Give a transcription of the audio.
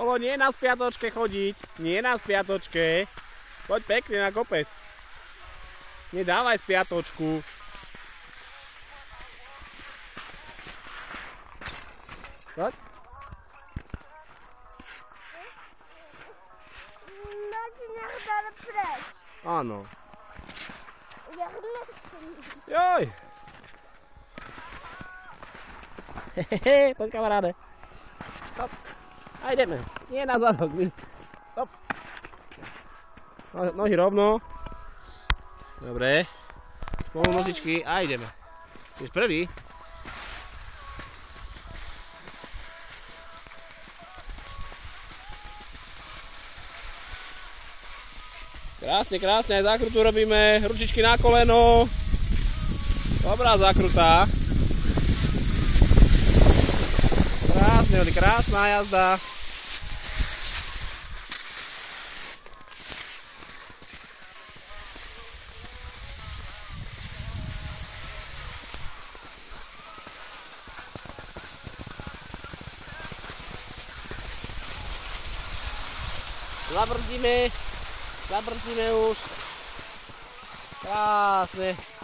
Olo, nie na spiatočke chodiť. Nie na spiatočke. Poď pekne na kopec. Nedávaj spiatočku. Poď. Ale preč. Áno. Ja nechcem. Joj. Hehehe, poď kamaráde. Stop. A ideme. Nie na zadok. Stop. Nohy rovno. Dobre. Spolu nožičky a ideme. Ideš prvý. Krásne, krásne, aj zákrutu robíme, ručičky na koleno. Dobrá zákrutá. Krásne, krásna jazda. Zabrzdíme už. Krásne.